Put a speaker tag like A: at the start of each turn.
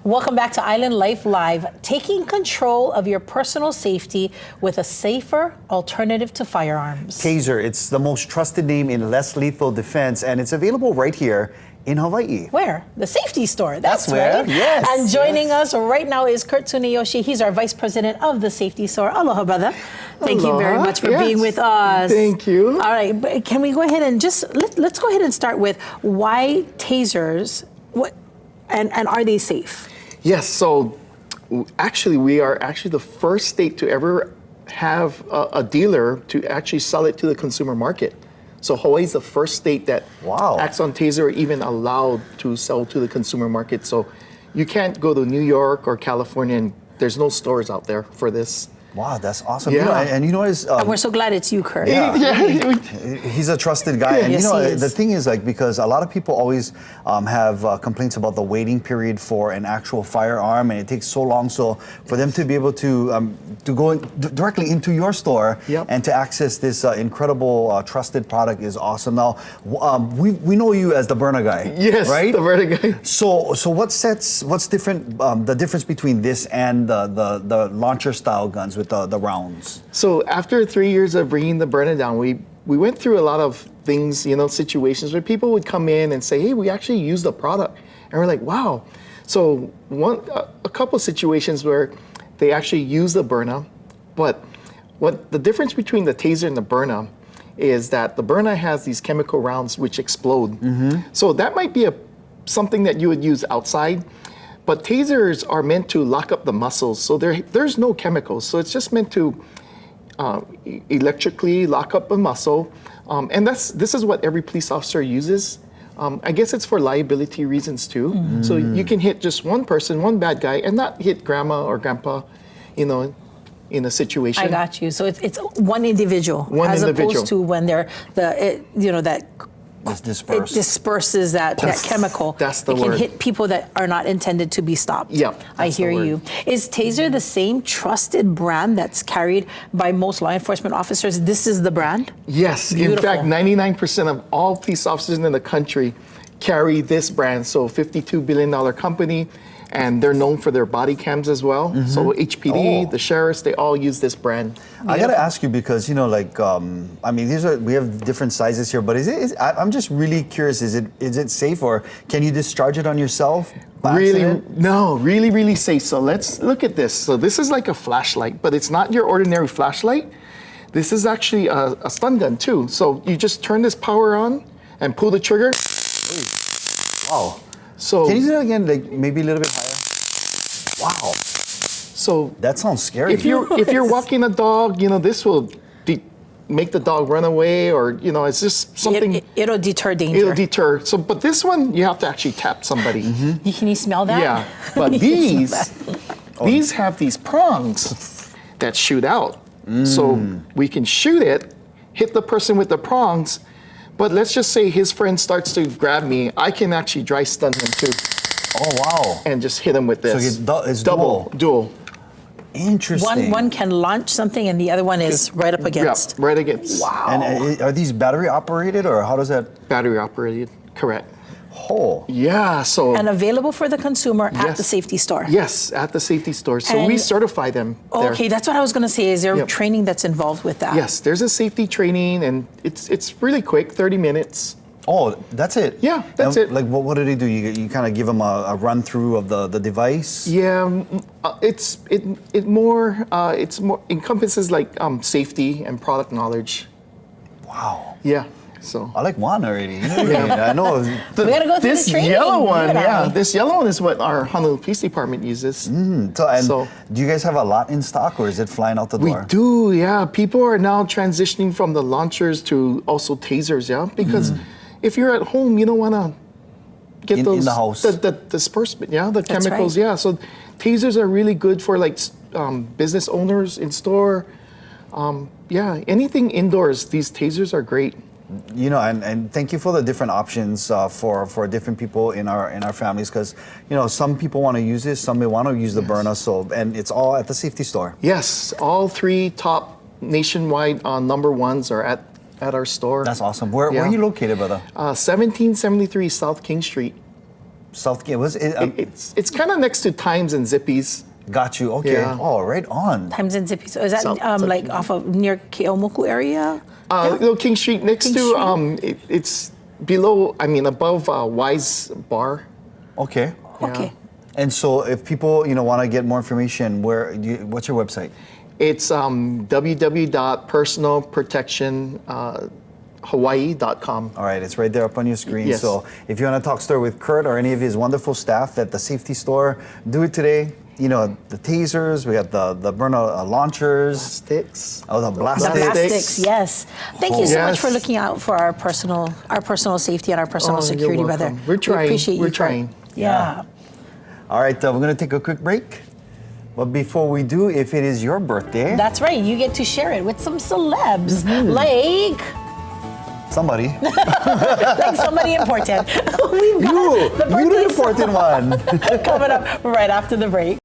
A: Welcome back to Island Life Live, taking control of your personal safety with a safer alternative to firearms.
B: TASER, it's the most trusted name in less lethal defense, and it's available right here in Hawaii.
A: Where? The Safety Store. That's
B: where,
A: right.
B: yes.
A: And joining us right now is Kurt Tsuneyoshi. He's our Vice President of the Safety Store. Aloha, brother. Thank you very much for being with us.
C: Thank you.
A: All right, but can we go ahead and just, let's go ahead and start with why tasers, and are they safe?
C: Yes, so actually we are actually the first state to ever have a dealer to actually sell it to the consumer market. So Hawaii is the first state that acts on TASER even allowed to sell to the consumer market. So you can't go to New York or California and there's no stores out there for this.
B: Wow, that's awesome.
C: Yeah.
B: You know, and you know,
A: And we're so glad it's you, Kurt.
B: Yeah. He's a trusted guy. And
A: Yes,
B: you know,
A: he is.
B: the thing is, like, because a lot of people always have complaints about the waiting period for an actual firearm, and it takes so long. So for them to be able to go directly into your store and to access this incredible trusted product is awesome. Now, we know you as the burner guy.
C: Yes,
B: right?
C: the burner guy.
B: So what's different? The difference between this and the launcher style guns with the rounds.
C: So after 3 years of bringing the burner down, we went through a lot of things, you know, situations where people would come in and say, hey, we actually use the product. And we're like, wow. So a couple of situations where they actually use the burner, but what the difference between the TASER and the burner is that the burner has these chemical rounds which explode. So that might be something that you would use outside. But tasers are meant to lock up the muscles, so there's no chemicals. So it's just meant to electrically lock up a muscle, and this is what every police officer uses. I guess it's for liability reasons too. So you can hit just one person, one bad guy, and not hit grandma or grandpa, you know, in a situation.
A: I got you. So it's one individual, opposed to when they're
B: It
A: disperses that chemical.
C: That's the
A: word. It can hit people that are not intended to be stopped.
C: Yeah,
A: I hear you. Is TASER the same trusted brand that's carried by most law enforcement officers? This is the brand?
C: Yes.
A: Beautiful.
C: In fact, 99% of all police officers in the country carry this brand. So $52 billion company. And they're known for their body cams as well. So HPD, the sheriffs, they all use this brand.
B: I gotta ask you because, you know, like, I mean, we have different sizes here, but I'm just really curious, is it safe, or can you discharge it on yourself?
C: Really safe. So let's look at this. So this is like a flashlight, but it's not your ordinary flashlight. This is actually a stun gun too. So you just turn this power on and pull the trigger.
B: Wow.
C: So
B: can you do that again, like maybe a little bit higher? Wow.
C: So
B: that sounds scary.
C: If you're walking a dog, you know, this will make the dog run away, or you know, it's just something.
A: It'll deter danger.
C: It'll deter. So, but this one, you have to actually tap somebody.
A: Can you smell that?
C: Yeah. But these have these prongs that shoot out. So we can shoot it, hit the person with the prongs. But let's just say his friend starts to grab me. I can actually dry stun him too.
B: Oh, wow.
C: And just hit him with this.
B: So it's
C: dual.
B: Interesting.
A: One can launch something and the other one is right up against.
C: Yeah, right against.
A: Wow.
B: And are these battery operated, or how does that?
C: Battery operated, correct.
B: Oh.
C: Yeah, so.
A: And available for the consumer at the Safety Store.
C: Yes, at the Safety Store. So we certify them there.
A: Okay, that's what I was going to say. Is there training that's involved with that?
C: Yes, there's a safety training, and it's really quick, 30 minutes.
B: Oh, that's it?
C: Yeah, that's it.
B: Like, what do they do? You kind of give them a run through of the device?
C: Yeah, it more encompasses like safety and product knowledge.
B: Wow.
C: Yeah. So
B: I like one already. You know, I know.
A: We gotta go through
C: this
A: the training.
C: yellow one, this yellow one is what our Honolulu Police Department uses.
B: So do you guys have a lot in stock, or is it flying out the door?
C: We do, yeah. People are now transitioning from the launchers to also tasers, yeah. Because if you're at home, you don't want to get those
B: in the house.
C: the disbursement, the chemicals, So tasers are really good for like business owners in store. Anything indoors. These tasers are great.
B: You know, and thank you for the different options for different people in our families, because you know, some people want to use this, some may want to use the burner. So, and it's all at the Safety Store.
C: Yes, all three top nationwide number ones are at our store.
B: That's awesome. Where are you located, brother?
C: 1773 South King Street.
B: Southgate, was it?
C: It's kind of next to Times and Zippy's.
B: Got you. Okay.
C: Yeah.
B: Oh, right on.
A: Times and Zippy. So is that
C: South
A: like
C: King.
A: off of near Keomoku area?
C: No, King Street next
A: King
C: to it's below. I mean, above Wise Bar.
B: Okay.
A: Okay.
B: And so, if people want to get more information, what's your website?
C: It's www.personalprotectionhawaii.com.
B: All right, it's right there up on your screen.
C: Yes.
B: So if you want to talk store with Kurt or any of his wonderful staff at the safety store, do it today. The tasers, we got the burner launchers.
C: Sticks.
B: Oh, the blast
A: The
B: sticks.
A: plastics, yes. Thank you so much
C: Yes.
A: for looking out for our personal safety and our personal
C: Oh, you're
A: security, brother.
C: welcome. We're trying.
A: We appreciate
C: We're
A: you. Kurt.
C: trying.
A: Yeah.
B: All right, we're going to take a quick break. But before we do, if it is your birthday,
A: That's right. You get to share it with some celebs,
C: Mm-hmm.
A: like
B: somebody.
A: somebody important. We've got
B: You,
A: the
B: you're the
A: birthday
B: important one.
A: coming up right after the break.